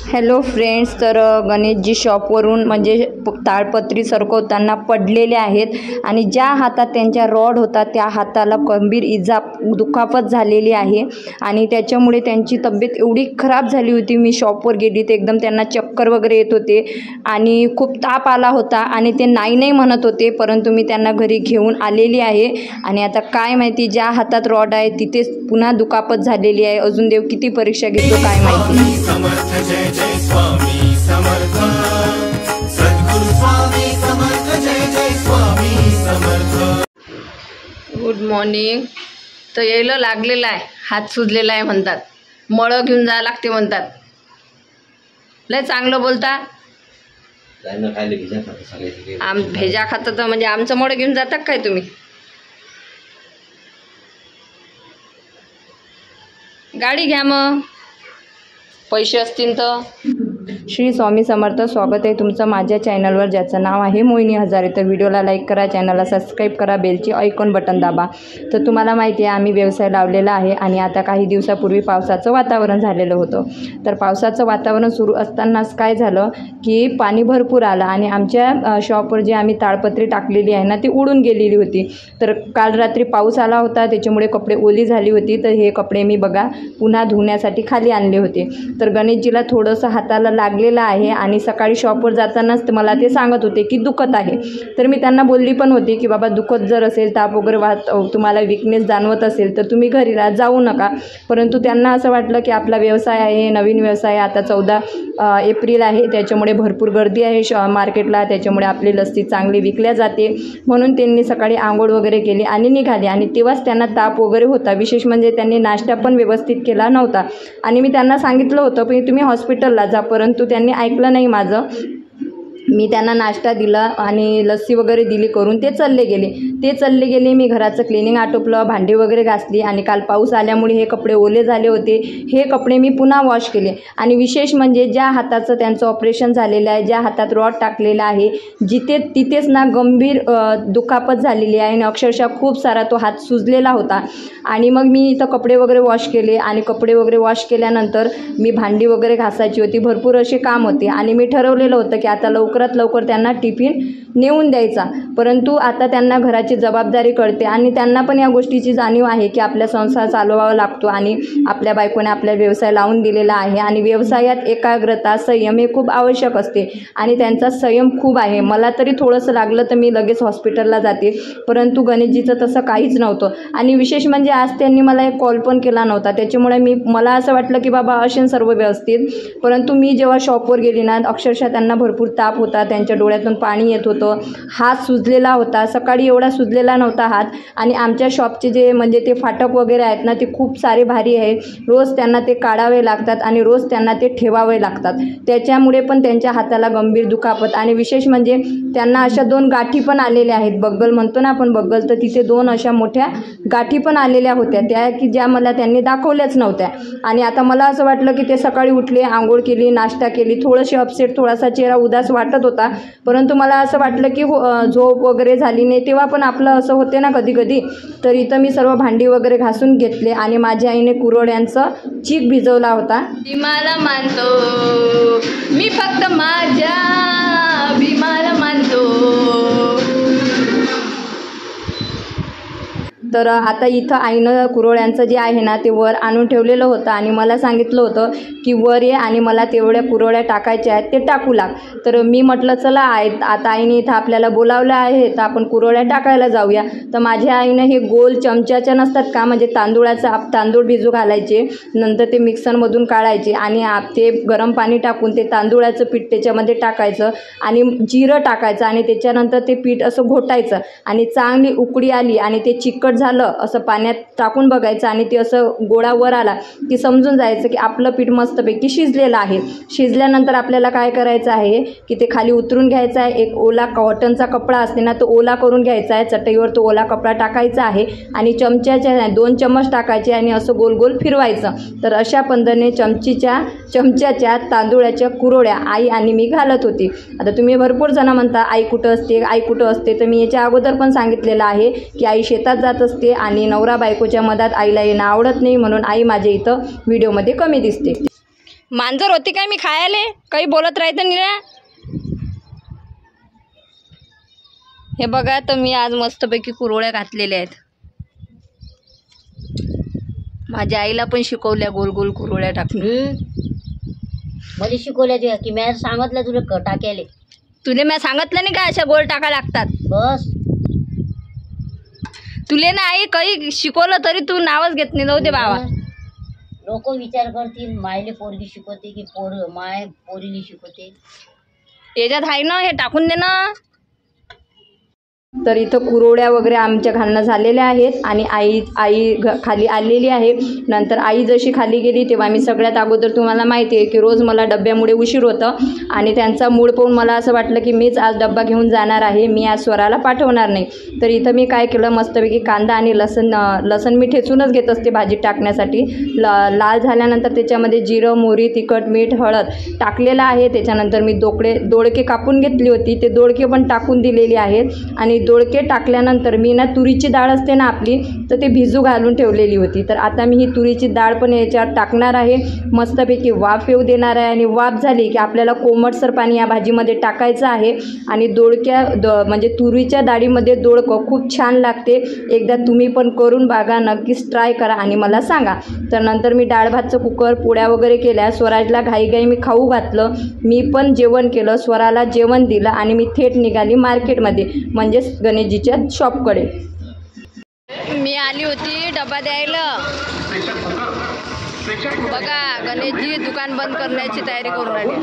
Hello friends, तर गणेशजी शॉपवरून म्हणजे ताडपत्री सरकवताना पडलेले आहेत आणि ज्या हातात त्यांच्या रॉड होता त्या हाताला गंभीर इजा दुखापत झालेली आहे आणि त्याच्यामुळे त्यांची तब्येत एवढी खराब झाली होती. मी शॉपवर गेली तर एकदम त्यांना चक्कर वगैरे येत होते आणि खूप ताप आला होता आणि ते नाही म्हणत होते, परंतु मी त्यांना घरी घेऊन आलेली आहे. आणि आता काय माहिती, ज्या हातात रॉड आहे तिथेच पुन्हा दुखापत झालेली आहे. अजून देव किती परीक्षा घेतो काय माहिती. जय स्वामी समर्थ, सद्गुरु स्वामी समर्थ, जय जय स्वामी समर्थ. Good morning. तर यायला लागलेला आहे, हात सुजलेला आहे म्हणतात, मळं घेऊन जावं लागते म्हणतात. लय चांगलं बोलता. भेजा खातं तर म्हणजे आमचं मळं घेऊन जातात काय तुम्ही? गाडी घ्या मग, पैसे असतील तर. श्री स्वामी समर्थ. स्वागत आहे तुमचं माझ्या चॅनलवर, ज्याचं नाव आहे मोहिनी हजारे. तर व्हिडिओला लाईक करा, चॅनलला सबस्क्राईब करा, बेलची आयकॉन बटन दाबा. तर तुम्हाला माहिती आहे आम्ही व्यवसाय लावलेला आहे आणि आता काही दिवसापूर्वी पावसाचं वातावरण झालेलं होतं. तर पावसाचं वातावरण सुरू असतानाच काय झालं की पाणी भरपूर आलं आणि आमच्या शॉपवर जे आम्ही ताडपत्री टाकलेली आहे ना ती उडून गेलेली होती. तर काल रात्री पाऊस आला होता, त्याच्यामुळे कपडे ओली झाली होती. तर हे कपडे मी बघा पुन्हा धुण्यासाठी खाली आणले होते. तर गणेशजीला थोडंसं हाताला लागलेलं आहे आणि सकाळी शॉपवर जातानाच मला ते सांगत होते की दुखत आहे. तर मी त्यांना बोलली पण होती की बाबा दुखत जर असेल, ताप वगैरे तुम्हाला विकनेस जाणवत असेल तर तुम्ही घरी जाऊ नका. परंतु त्यांना असं वाटलं की आपला व्यवसाय आहे, नवीन व्यवसाय, आता 14 एप्रिल आहे, त्याच्यामुळे भरपूर गर्दी आहे मार्केटला, त्याच्यामुळे आपली लस्सी चांगली विकल्या जाते म्हणून त्यांनी सकाळी आंघोळ वगैरे केली आणि निघाले. आणि तेव्हाच त्यांना ताप वगैरे होता. विशेष म्हणजे त्यांनी नाश्ता पण व्यवस्थित केला नव्हता आणि मी त्यांना सांगितलं होतं पण तुम्ही हॉस्पिटलला जा, परंतु त्यांनी ऐकलं नाही माझं. मी त्यांना नाश्ता दिला आणि लस्सी वगैरे दिली करून ते चालले गेले. मी घराचं क्लिनिंग आटोपलं, भांडी वगैरे घासली आणि काल पाऊस आल्यामुळे हे कपडे ओले झाले होते. हे कपडे मी पुन्हा वॉश केले आणि विशेष म्हणजे ज्या हाताचं त्यांचं ऑपरेशन झालेलं आहे, ज्या हातात रॉड टाकलेला आहे, तिथेच ना गंभीर दुखापत झालेली आहे आणि अक्षरशः खूप सारा तो हात सुजलेला होता. आणि मग मी इथं कपडे वगैरे वॉश केले आणि कपडे वगैरे वॉश केल्यानंतर मी भांडी वगैरे घासायची होती, भरपूर असे काम होते आणि मी ठरवलेलं होतं की आता लवकरात लवकर त्यांना टिफिन नेऊन द्यायचा. परंतु आता त्यांना घराची जबाबदारी कळते आणि त्यांना पण या गोष्टीची जाणीव आहे की आपला संसार चालवावा लागतो आणि आपल्या बायकोने आपला व्यवसाय लावून दिलेला आहे आणि व्यवसायात एकाग्रता, संयम हे खूप आवश्यक असते आणि त्यांचा संयम खूप आहे. मला तरी थोडंसं लागलं तर मी लगेच हॉस्पिटलला जाते, परंतु गणेशजीचं तसं काहीच नव्हतं. आणि विशेष म्हणजे आज त्यांनी मला एक कॉल पण केला नव्हता, त्याच्यामुळे मला असं वाटलं की बाबा असेल सर्व व्यवस्थित. परंतु मी जेव्हा शॉपवर गेली ना अक्षरशः त्यांना भरपूर ताप होता, त्यांच्या डोळ्यातून पाणी येत होतं, हात सुजलेला होता. सकाळी एवढा सुजलेला नव्हता हात. आणि आमच्या शॉपचे जे म्हणजे ते फाटक वगैरे आहेत ना ते खूप सारे भारी आहे, रोज त्यांना ते काढावे लागतात आणि रोज त्यांना ते ठेवावे लागतात. त्याच्यामुळे पण त्यांच्या हाताला गंभीर दुखापत आणि विशेष म्हणजे त्यांना अशा 2 गाठी पण आलेल्या आहेत. बग्गल म्हणतो ना आपण, बग्गल, तर तिथे 2 अशा मोठ्या गाठी पण आलेल्या होत्या, त्या की ज्या मला त्यांनी दाखवल्याच नव्हत्या. आणि आता मला असं वाटलं की ते सकाळी उठले, आंघोळ केली, नाश्ता केली, थोडंसे अपसेट, थोडासा चेहरा उदास वाटत होता. परंतु मला असं वाटलं की झोप वगैरे झाली नाही, तेव्हा पण आपलं असं होते ना कधी कधी. तर इथं मी सर्व भांडी वगैरे घासून घेतले आणि माझ्या आईने कुरवड्यांचं चीक भिजवला होता. भीमाला मानतो मी, फक्त माझ्या भीमाला मानतो. तर आता इथं आईनं कुरवड्यांचं जे आहे ना ते वर आणून ठेवलेलं होतं आणि मला सांगितलं होतं की वर ये आणि मला तेवढ्या कुरवड्या टाकायच्या आहेत, ते टाकू लाग. तर मी म्हटलं चला आता आईने इथं आपल्याला बोलावलं आहे तर आपण कुरवड्या टाकायला जाऊया. तर माझ्या आईनं हे गोल चमच्याच्या नसतात का, म्हणजे तांदूळ भिजू घालायचे, नंतर ते मिक्सरमधून काढायचे आणि ते गरम पाणी टाकून ते तांदूळाचं पीठ त्याच्यामध्ये टाकायचं आणि जिरं टाकायचं आणि त्याच्यानंतर ते पीठ असं घोटायचं आणि चांगली उकळी आली आणि ते चिकट झालं असं पाण्यात टाकून बघायचं आणि ते असं गोळा वर आला की समजून जायचं की आपलं पीठ मस्तपैकी शिजलेलं आहे. शिजल्यानंतर आपल्याला काय करायचं आहे की ते खाली उतरून घ्यायचं आहे. एक ओला कॉटनचा कपडा असते ना तो ओला करून घ्यायचा आहे, चटईवर तो ओला कपडा टाकायचा आहे आणि 2 चम्मच टाकायचे आणि असं गोल गोल फिरवायचं. तर अशा पद्धतीने चमच्याच्या तांदूळाच्या कुरवड्या आई आणि मी घालत होती. आता तुम्ही भरपूर जण म्हणता आई कुठं असते, तर मी याच्या अगोदर पण सांगितलेलं आहे की आई शेतात जात असते आणि नवरा बायकोच्या मधात आईला येणं आवडत नाही, म्हणून आई माझ्या इथं व्हिडिओमध्ये कमी दिसते. मांजर होती काय मी खायले काही बोलत राहतं नाही ना. हे बघा तर मी आज मस्तपैकी कुरवड्या घातलेल्या आहेत. माझ्या आईला पण शिकवल्या गोल गोल कुरवड्या टाकून. मला शिकवल्या तुया की मी सांगितलं तुला टाकायले. तुले मी सांगितलं नाही का अशा गोल टाका लागतात. बस तुले ना आई काही शिकवलं तरी तू नावच घेत नाही. जाऊ दे बाबा. लोक विचार करतील मायले पोरगी शिकवते की माय पोरीली शिकवते. याच्यात आहे ना हे टाकून दे ना. तर इथं कुरवड्या वगैरे आमच्या घालणं झालेल्या आहेत आणि आई खाली आलेली आहे. नंतर आई जशी खाली गेली तेव्हा मी सगळ्यात अगोदर तुम्हाला माहिती आहे की रोज मला डब्यामुळे उशीर होतं आणि त्यांचा मूड पाहून मला असं वाटलं की मीच आज डब्बा घेऊन जाणार आहे, मी आज स्वराला पाठवणार नाही. तर इथं मी काय केलं मस्तपैकी कांदा आणि लसण मी ठेचूनच घेत असते भाजीत टाकण्यासाठी. लाल झाल्यानंतर त्याच्यामध्ये जिरं मोहरी तिखट मीठ हळद टाकलेलं आहे. त्याच्यानंतर मी दोडके कापून घेतली होती ते दोडके पण टाकून दिलेली आहेत आणि दोडके टाकल्यानंतर मी ना तुरीची डाळ असते ना आपली तर ते भिजू घालून ठेवलेली होती. तर आता मी ही तुरीची डाळ पण याच्यावर टाकणार आहे. मस्तपैकी वाफ येऊ देणार आहे आणि वाफ झाली की आपल्याला कोमटसर पाणी या भाजीमध्ये टाकायचं आहे. आणि म्हणजे तुरीच्या डाळीमध्ये दोडकं खूप छान लागते. एकदा तुम्ही पण करून बघा, नक्कीच ट्राय करा आणि मला सांगा. तर नंतर मी डाळ भातचं कुकर पोळ्या वगैरे केल्या. स्वराजला घाईघाई मी खाऊ घातलं. मी पण जेवण केलं, स्वराला जेवण दिलं आणि मी थेट निघाली मार्केटमध्ये म्हणजेच गणेशजीच्या शॉपकडे. मी आली होती डबा द्यायला. बघा गणेशजी दुकान बंद करण्याची तयारी करून राहिली.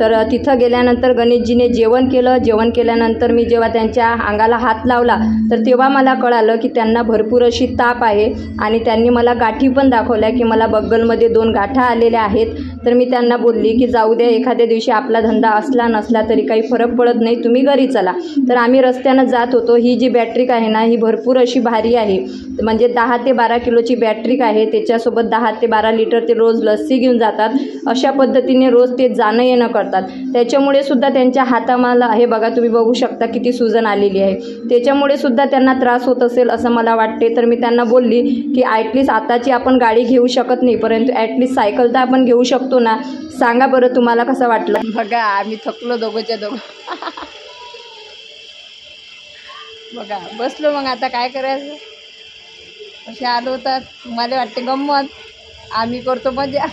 तर तिथं गेल्यानंतर गणेशजीने जेवण केलं. जेवण केल्यानंतर मी जेव्हा त्यांच्या अंगाला हात लावला तर तेव्हा मला कळालं की त्यांना भरपूर अशी ताप आहे आणि त्यांनी मला गाठी पण दाखवल्या की मला बगलमध्ये 2 गाठा आलेल्या आहेत. तर मी त्यांना बोलली की जाऊ द्या, एखाद्या दिवशी आपला धंदा असला नसला तरी काही फरक पडत नाही, तुम्ही घरी चला. तर आम्ही रस्त्यानं जात होतो. ही जी बॅटरीक आहे ना ही भरपूर अशी भारी आहे, म्हणजे 10 ते 12 किलोची बॅटरीक आहे. त्याच्यासोबत 10 ते 12 लिटर ते रोज लस्सी घेऊन जातात. अशा पद्धतीने रोज ते जाणं येणं करतात. त्याच्यामुळे सुद्धा त्यांच्या हातामाला हे बघा तुम्ही बघू शकता किती सुजन आलेली आहे. त्याच्यामुळे सुद्धा त्यांना त्रास होत असेल असं मला वाटते. तर मी त्यांना बोलली की ॲटलिस्ट आताची आपण गाडी घेऊ शकत नाही परंतु ॲटलिस्ट सायकल तर आपण घेऊ शकतो ना. सांगा बरं तुम्हाला कसं वाटलं. बघा आम्ही थकलो दोघंच्या दोघं. बघा बसलो. मग आता काय करायचं, असे आलो होतात. तुम्हाला वाटते गंमत, आम्ही करतो मजा.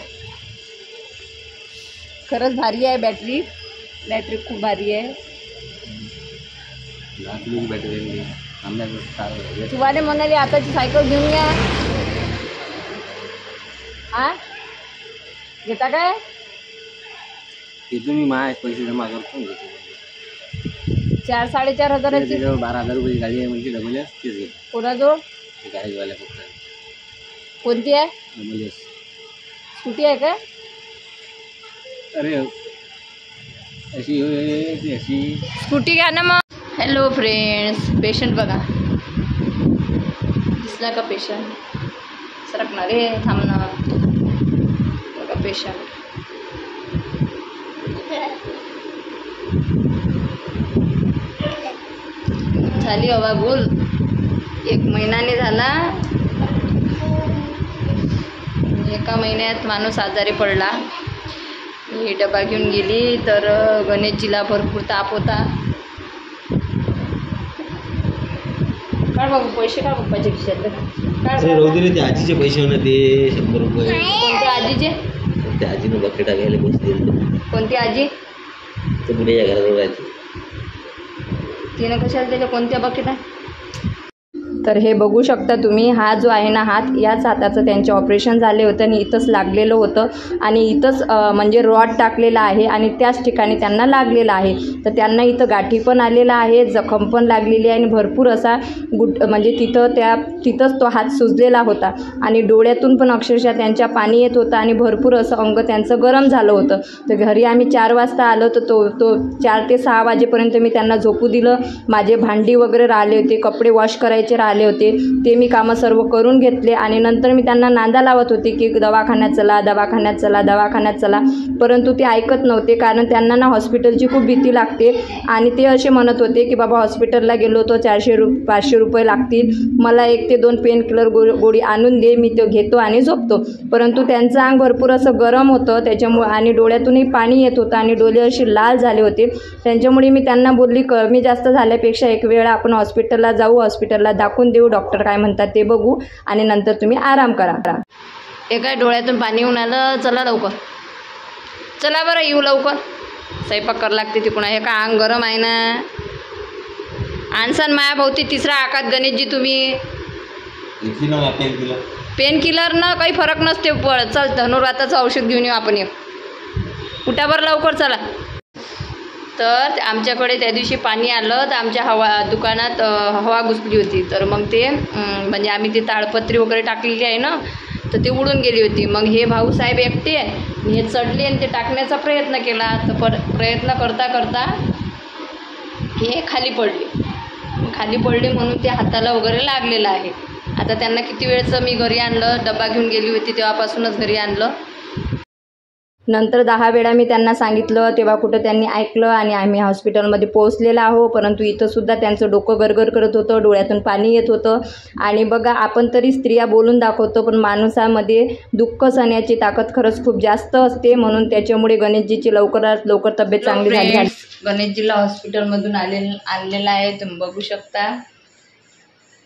खरंच भारी आहे बॅटरी खूप भारी आहे. तुम्हाला म्हणाले आताची सायकल घेऊन घ्या. हा घेता काय? तुम्ही माझे पैसे जमा करतो 4-4.5 हजाराची 12,000 रुपये गाडी आहे म्हणजे डबल तेच घे. कोणाजवळ गाडीवाल्या फक्त कोणती आहे? डबल स्कूटी आहे का? अरे अशी अशी स्कूटी घ्या ना मग. हॅलो फ्रेंड्स, पेशंट बघा दिसला का? पेशंट सरकणार रे, थांबणार. बघा पेशंट. झाली हवा बोल. 1 महिन्याने झाला. 1 महिन्यात माणूस आजारी पडला. ही डबा घेऊन गेली तर गणेशजीला भरपूर ताप होता. काढ बाबू पैसे, काढ पप्पाच्या खिशातले. ते आजीचे पैसे होणार ते 100 रुपये. कोणत्या आजीचे? त्या आजीनं बकेटा घ्यायला पैसे दिले. कोणती आजी? ते पुण्याच्या घराजवळ राहायचं. तिनं कशाला त्याच्या कोणत्या बकेटा? तर हे बघू शकता तुम्ही, हा जो आहे ना हात, याच हाताचं त्यांचे ऑपरेशन झाले होतं आणि इथंच लागलेलं होतं आणि इथंच म्हणजे रॉड टाकलेला आहे आणि त्याच ठिकाणी त्यांना लागलेलं आहे. तर त्यांना इथं गाठी पण आलेला आहे, जखम पण लागलेली आहे आणि भरपूर असा म्हणजे तिथंच तो हात सुजलेला होता आणि डोळ्यातून पण अक्षरशः त्यांच्या पाणी येत होतं आणि भरपूर असं अंग त्यांचं गरम झालं होतं. तर घरी आम्ही 4 वाजता आलो तर तो 4 ते 6 वाजेपर्यंत मी त्यांना झोपू दिलं. माझे भांडी वगैरे राहिले होते, कपडे वॉश करायचे राहिले आले होते ते मी कामं सर्व करून घेतले आणि नंतर मी त्यांना नांदा लावत होते की दवाखान्यात चला दवाखान्यात चला दवाखान्यात चला, परंतु ते ऐकत नव्हते. कारण त्यांना ना हॉस्पिटलची खूप भीती लागते आणि ते असे म्हणत होते की बाबा हॉस्पिटलला गेलो तर 400-500 रुपये लागतील, मला 1 ते 2 पेन किलर गोळी आणून दे, मी तो घेतो आणि झोपतो. परंतु त्यांचं अंग भरपूर असं गरम होतं त्याच्यामुळे आणि डोळ्यातूनही पाणी येत होतं आणि डोळे असे लाल झाले होते. त्यांच्यामुळे मी त्यांना बोलली कमी जास्त झाल्यापेक्षा एक वेळा आपण हॉस्पिटलला जाऊ, हॉस्पिटलला दाखवून देऊ, डॉक्टर काय म्हणतात ते बघू आणि नंतर तुम्ही आराम करा. एका डोळ्यातून पाणी येऊन आलं, चला लवकर चला बरं येऊ लवकर, स्वयंपाक करावं लागते तिकडून. हे का अंग गरम आहे ना. आणसान मायाभोवती तिसरा आकात गणेशजी तुम्ही. पेन किलर न काही फरक नसते. चल धनुर्वाताचं औषध घेऊन येऊ आपण. एक उठा बरं लवकर चला. तर आमच्याकडे त्या दिवशी पाणी आलं तर आमच्या दुकानात हवा घुसली होती. तर मग ते म्हणजे आम्ही ती ताडपत्री वगैरे टाकलेली आहे ना, तर ती उडून गेली होती. मग हे भाऊसाहेब एकटे हे चढले आणि ते टाकण्याचा प्रयत्न केला. तर प्रयत्न करता करता हे खाली पडले म्हणून ते हाताला वगैरे लागलेलं आहे. आता त्यांना किती वेळचं मी घरी आणलं, डबा घेऊन गेली होती तेव्हापासूनच घरी आणलं. नंतर 10 वेळा मी त्यांना सांगितलं तेव्हा कुठं त्यांनी ऐकलं आणि आम्ही हॉस्पिटलमध्ये पोहोचलेलो आहो. परंतु इथंसुद्धा त्यांचं डोकं गरगर करत होतं, डोळ्यातून पाणी येत होतं. आणि बघा आपण तरी स्त्रिया बोलून दाखवतो, पण माणसामध्ये दुःख सहण्याची ताकद खरंच खूप जास्त असते. म्हणून त्याच्यामुळे गणेशजीची लवकरात लवकर तब्येत चांगली झाली. गणेशजीला हॉस्पिटलमधून आणलेलं आहे, तुम्ही बघू शकता.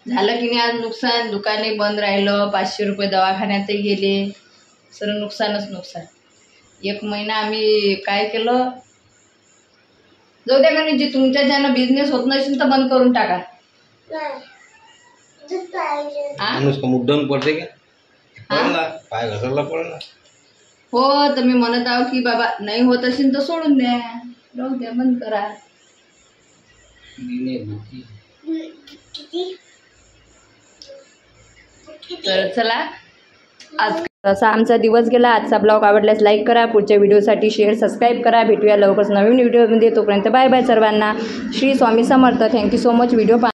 झालं की नाही आज नुकसान. दुकाने बंद राहिलं, 500 रुपये दवाखान्यातही गेले, सर्व नुकसानच नुकसान. 1 महिना आम्ही काय केलं. जाऊ द्या गणेशजी, तुमच्या ज्यानं बिझनेस होत नसेल तर बंद करून टाका. मुद्दाम पडते का पाय घसरला पडला. हो तर मी म्हणत आहो की बाबा नाही होत असेल तर सोडून द्या, राहू द्या, बंद करा. तर चला आज असा आमचा दिवस गेला. आजचा ब्लॉग आवडल्यास लाईक करा, पुढच्या व्हिडिओसाठी शेअर सबस्क्राईब करा. भेटूया लवकरच नवीन व्हिडिओमध्ये. तोपर्यंत बाय बाय सर्वांना. Shri Swami Samarth. Thank you so much video